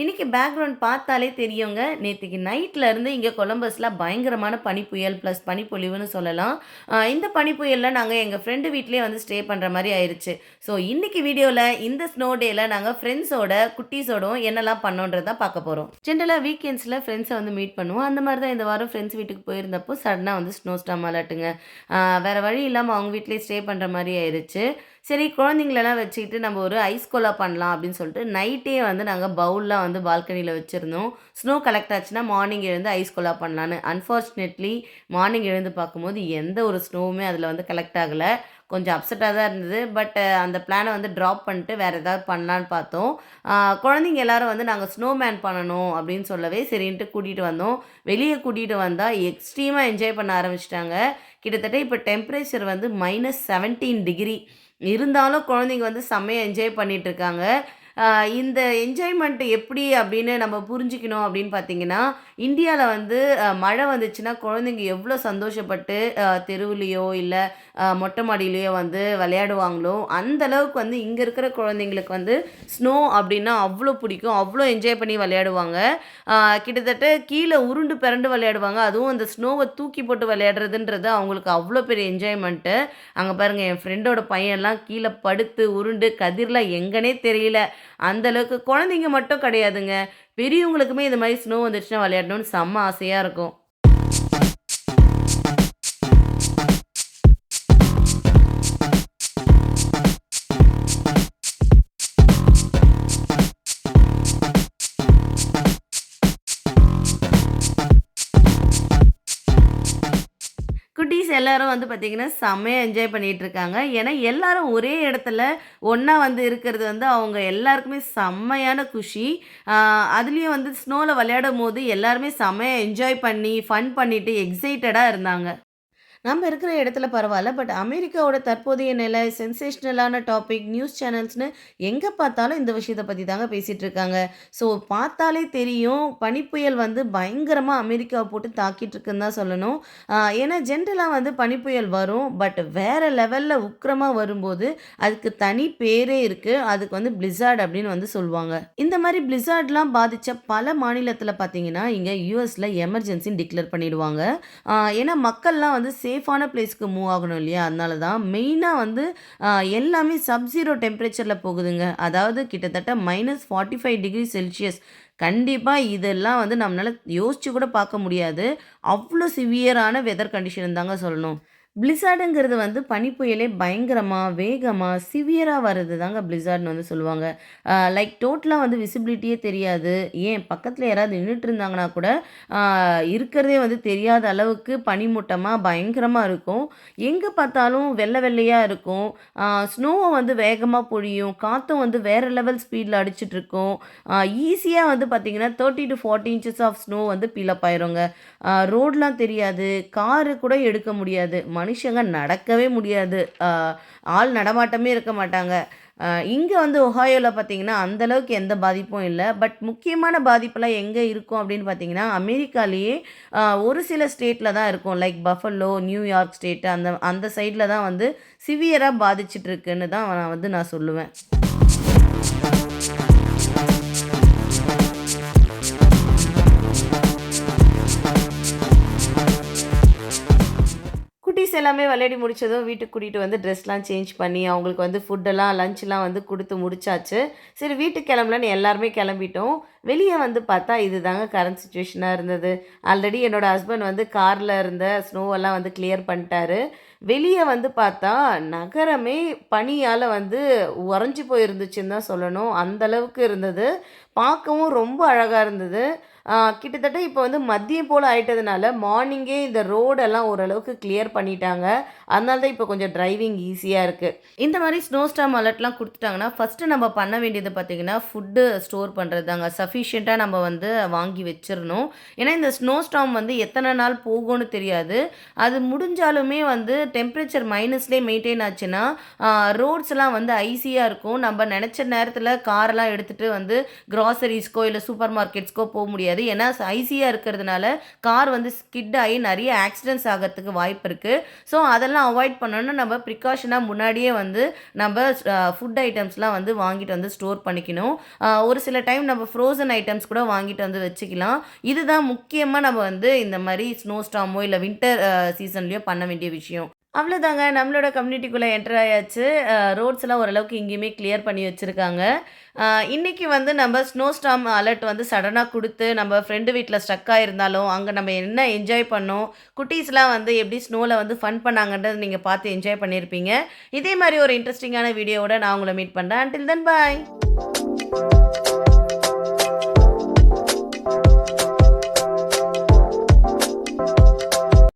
இன்றைக்கி பேக்ரவுண்ட் பார்த்தாலே தெரியுங்க. நேற்றுக்கு நைட்டில் இருந்து இங்கே கொலம்பஸில் பயங்கரமான பனிப்புயல் ப்ளஸ் பனிப்பொழிவுன்னு சொல்லலாம். இந்த பனிப்புயலில் நாங்கள் எங்கள் ஃப்ரெண்டு வீட்டிலே வந்து ஸ்டே பண்ணுற மாதிரி ஆயிடுச்சு. ஸோ இன்றைக்கி வீடியோவில் இந்த ஸ்னோ டேயில் நாங்கள் ஃப்ரெண்ட்ஸோட குட்டீஸோடும் என்னெல்லாம் பண்ணோன்றதான் பார்க்க போகிறோம். ஜென்ரலாக வீக்கெண்ட்ஸில் ஃப்ரெண்ட்ஸை வந்து மீட் பண்ணுவோம். அந்த மாதிரி தான் இந்த வாரம் ஃப்ரெண்ட்ஸ் வீட்டுக்கு போயிருந்தப்போ சடனாக வந்து ஸ்னோ ஸ்டார்ம் அலர்ட்டுங்க. வேறு வழி இல்லாமல் அவங்க வீட்டிலே ஸ்டே பண்ணுற மாதிரி ஆயிடுச்சு. சரி குழந்தைங்களெல்லாம் வச்சுக்கிட்டு நம்ம ஒரு ஐஸ் கோலா பண்ணலாம் அப்படின்னு சொல்லிட்டு நைட்டே வந்து நாங்கள் பவுல்லாம் வந்து பால்கனியில் வச்சுருந்தோம். ஸ்னோ கலெக்ட் ஆச்சுன்னா மார்னிங் எழுந்து ஐஸ் கோலா பண்ணலான்னு. அன்ஃபார்ச்சுனேட்லி மார்னிங் எழுந்து பார்க்கும்போது எந்த ஒரு ஸ்னோவுமே அதில் வந்து கலெக்ட் ஆகலை. கொஞ்சம் அப்செட்டாக தான் இருந்தது. பட் அந்த பிளானை வந்து ட்ராப் பண்ணிட்டு வேறு ஏதாவது பண்ணலான்னு பார்த்தோம். குழந்தைங்க எல்லோரும் வந்து நாங்கள் ஸ்னோமேன் பண்ணணும் அப்படின்னு சொல்லவே சரின்ட்டு கூட்டிகிட்டு வந்தோம். வெளியே கூட்டிகிட்டு வந்தால் எக்ஸ்ட்ரீமாக என்ஜாய் பண்ண ஆரம்பிச்சிட்டாங்க. கிட்டத்தட்ட இப்போ டெம்பரேச்சர் வந்து -17 டிகிரி இருந்தாலும் குழந்தைங்க வந்து செம்மையாக என்ஜாய் பண்ணிகிட்ருக்காங்க. இந்த என்ஜாய்மெண்ட் எப்படி அப்படின்னு நம்ம புரிஞ்சுக்கணும் அப்படின்னு பார்த்தீங்கன்னா, இந்தியாவில் வந்து மழை வந்துச்சுன்னா குழந்தைங்க எவ்வளோ சந்தோஷப்பட்டு தெருவுலேயோ இல்லை மொட்டை மாடியிலையோ வந்து விளையாடுவாங்களோ, அந்தளவுக்கு வந்து இங்கே இருக்கிற குழந்தைங்களுக்கு வந்து ஸ்னோ அப்படின்னா அவ்வளோ பிடிக்கும். அவ்வளோ என்ஜாய் பண்ணி விளையாடுவாங்க. கிட்டத்தட்ட கீழே உருண்டு பிறண்டு விளையாடுவாங்க. அதுவும் அந்த ஸ்னோவை தூக்கி போட்டு விளையாடுறதுன்றது அவங்களுக்கு அவ்வளோ பெரிய என்ஜாய்மெண்ட்டு. அங்கே பாருங்கள், என் ஃப்ரெண்டோட பையன்லாம் கீழே படுத்து உருண்டு கதிரில் எங்கன்னே தெரியல. அந்தளவுக்கு குழந்தைங்க மட்டும் கிடையாதுங்க, பெரியவங்களுக்குமே இந்த மாதிரி ஸ்னோ வந்துச்சுன்னா விளையாடணும்னு செம்ம ஆசையாக இருக்கும். குட்டீஸ் எல்லாரும் வந்து பார்த்திங்கன்னா செம்மையாக என்ஜாய் பண்ணிகிட்ருக்காங்க. ஏன்னா எல்லோரும் ஒரே இடத்துல ஒன்றா வந்து இருக்கிறது வந்து அவங்க எல்லாருக்குமே செம்மையான குஷி. அதுலேயும் வந்து ஸ்னோவில் விளையாடும் போது எல்லாருமே செம்மையாக என்ஜாய் பண்ணி ஃபன் பண்ணிவிட்டு எக்ஸைட்டடாக இருந்தாங்க. நம்ம இருக்கிற இடத்துல பரவாயில்ல. பட் அமெரிக்காவோட தற்போதைய நிலை, சென்சேஷனலான டாபிக், நியூஸ் சேனல்ஸ்னு எங்கே பார்த்தாலும் இந்த விஷயத்தை பற்றி தாங்க பேசிகிட்டு இருக்காங்க. ஸோ பார்த்தாலே தெரியும், பனிப்புயல் வந்து பயங்கரமாக அமெரிக்காவை போட்டு தாக்கிட்டு இருக்குன்னு தான் சொல்லணும். ஏன்னா ஜென்ரலாக வந்து பனிப்புயல் வரும். பட் வேறு லெவலில் உக்கிரமாக வரும்போது அதுக்கு தனி பேரே இருக்குது. அதுக்கு வந்து பிளிஸார்ட் அப்படின்னு வந்து சொல்லுவாங்க. இந்த மாதிரி பிளிஸார்ட்லாம் பாதித்த பல மாநிலத்தில் பார்த்தீங்கன்னா இங்கே யூஎஸில் எமர்ஜென்சின்னு டிக்ளேர் பண்ணிடுவாங்க. ஏன்னா மக்கள்லாம் வந்து சேஃபான பிளேஸ்க்கு மூவ் ஆகணும் இல்லையா? அதனால தான் மெயினாக வந்து எல்லாமே சப்ஜீரோ டெம்பரேச்சரில் போகுதுங்க. அதாவது கிட்டத்தட்ட -45 டிகிரி செல்சியஸ். கண்டிப்பாக இதெல்லாம் வந்து நம்மளால் யோசிச்சு கூட பார்க்க முடியாது. அவ்வளோ சிவியரான வெதர் கண்டிஷன் தாங்க சொல்லணும். பிளிஸார்டுங்கிறது வந்து பனிப்புயலே பயங்கரமாக வேகமாக சிவியராக வர்றது தாங்க பிளிஸார்ட்னு வந்து சொல்லுவாங்க. லைக் டோட்டலாக வந்து விசிபிலிட்டியே தெரியாது. ஏன் பக்கத்தில் யாராவது நின்றுட்டு இருந்தாங்கன்னா கூட இருக்கிறதே வந்து தெரியாத அளவுக்கு பனிமூட்டமாக பயங்கரமாக இருக்கும். எங்கே பார்த்தாலும் வெள்ளை வெள்ளையாக இருக்கும். ஸ்னோவை வந்து வேகமாக பொழியும். காற்றும் வந்து வேறு லெவல் ஸ்பீடில் அடிச்சிட்ருக்கும். ஈஸியாக வந்து பார்த்திங்கன்னா 30 to 40 இன்ச்சஸ் ஆஃப் ஸ்னோ வந்து பீலப் ஆயிருங்க. ரோடெலாம் தெரியாது, காரு கூட எடுக்க முடியாது, மனுஷங்க நடக்கவே முடியாது, ஆள் நடமாட்டமே இருக்க மாட்டாங்க. இங்கே வந்து ஒஹாயோவில் பார்த்திங்கன்னா அந்தளவுக்கு எந்த பாதிப்பும் இல்லை. பட் முக்கியமான பாதிப்பெல்லாம் எங்கே இருக்கும் அப்படின்னு பார்த்தீங்கன்னா அமெரிக்காலேயே ஒரு சில ஸ்டேட்டில் தான் இருக்கும். லைக் பஃபலோ, நியூயார்க் ஸ்டேட்டு, அந்த சைடில் தான் வந்து சிவியராக பாதிச்சிட்ருக்குன்னு தான் நான் சொல்லுவேன். குட்டீஸ் எல்லாமே விளையாடி முடித்ததும் வீட்டுக்கு கூட்டிகிட்டு வந்து ட்ரெஸ்லாம் சேஞ்ச் பண்ணி அவங்களுக்கு வந்து ஃபுட்டெல்லாம் லஞ்செலாம் வந்து கொடுத்து முடிச்சாச்சு. சரி வீட்டுக்கு கிளம்பலான்னு எல்லாருமே கிளம்பிட்டோம். வெளியே வந்து பார்த்தா இது தாங்க கரண்ட் சுச்சுவேஷனாக இருந்தது. ஆல்ரெடி என்னோடய ஹஸ்பண்ட் வந்து காரில் இருந்த ஸ்னோவெல்லாம் வந்து கிளியர் பண்ணிட்டாரு. வெளியே வந்து பார்த்தா நகரமே பனியால் வந்து உறைஞ்சி போயிருந்துச்சுன்னு தான் சொல்லணும். அந்தளவுக்கு இருந்தது. பார்க்கவும் ரொம்ப அழகாக இருந்தது. கிட்டத்தட்ட இப்போ வந்து மதியம் போல் ஆயிட்டதுனால மார்னிங்கே இந்த ரோடெல்லாம் ஓரளவுக்கு கிளியர் பண்ணிட்டாங்க. அதனால தான் இப்போ கொஞ்சம் டிரைவிங் ஈஸியாக இருக்குது. இந்த மாதிரி ஸ்னோ ஸ்டார்ம் அலர்ட்லாம் கொடுத்துட்டாங்கன்னா ஃபஸ்ட்டு நம்ம பண்ண வேண்டியது பார்த்திங்கன்னா ஃபுட்டு ஸ்டோர் பண்ணுறது தாங்க. சஃபிஷியண்ட்டாக நம்ம வந்து வாங்கி வச்சிடணும். ஏன்னா இந்த ஸ்னோ ஸ்டார்ம் வந்து எத்தனை நாள் போகும்னு தெரியாது. அது முடிஞ்சாலுமே வந்து டெம்பரேச்சர் மைனஸ்லேயே மெயின்டைன் ஆச்சுன்னா ரோட்ஸ்லாம் வந்து ஐஸியாக இருக்கும். நம்ம நினச்ச நேரத்தில் காரெல்லாம் எடுத்துகிட்டு வந்து க்ராசரிஸ்க்கோ இல்லை சூப்பர் மார்க்கெட்ஸ்க்கோ போக முடியாது. முடியாது. ஏன்னா ஐஸியா இருக்கிறதுனால கார் வந்து ஸ்கிட் ஆகி நெறைய ஆக்சிடென்ட்ஸ் ஆகறதுக்கு வாய்ப்பு இருக்கு. ஸோ அதெல்லாம் அவாய்ட் பண்ணணும்னா நம்ம ப்ரிகாஷனா முன்னாடியே வந்து நம்ம ஃபுட் ஐட்டம்ஸ்லாம் வந்து வாங்கிட்டு வந்து ஸ்டோர் பண்ணிக்கணும். ஒரு சில டைம் நம்ம ஃப்ரோசன் ஐட்டம்ஸ் கூட வாங்கிட்டு வந்து வச்சுக்கலாம். இதுதான் முக்கியமா நம்ம வந்து இந்த மாரி ஸ்னோ ஸ்டார்மோ இல்ல வின்டர் சீசன்லயோ பண்ண வேண்டிய விஷயம். அவ்வளோதாங்க. நம்மளோட கம்யூனிட்டிக்குள்ள என்டர் ஆயாச்சு. ரோட்ஸ்லாம் ஓரளவுக்கு இங்கேயுமே கிளியர் பண்ணி வச்சிருக்காங்க. அ இன்னைக்கு வந்து நம்ம ஸ்னோ ஸ்டார்ம் அலர்ட் வந்து சடனா குடுத்து, நம்ம ஃப்ரெண்டு வீட்ல ஸ்ட்ரக் ஆயிருந்தாலும், அங்க நம்ம என்ன என்ஜாய் பண்ணோம், குட்டீஸ்லாம் வந்து எப்படி ஸ்னோல வந்து ஃபன் பண்ணாங்கன்றத நீங்க பார்த்து என்ஜாய் பண்ணியிருப்பீங்க. இதே மாரி ஒரு இன்ட்ரஸ்டிங்கான வீடியோவோட நான் உங்கள மீட் பண்றேன். அன்டில் தென் பாய்.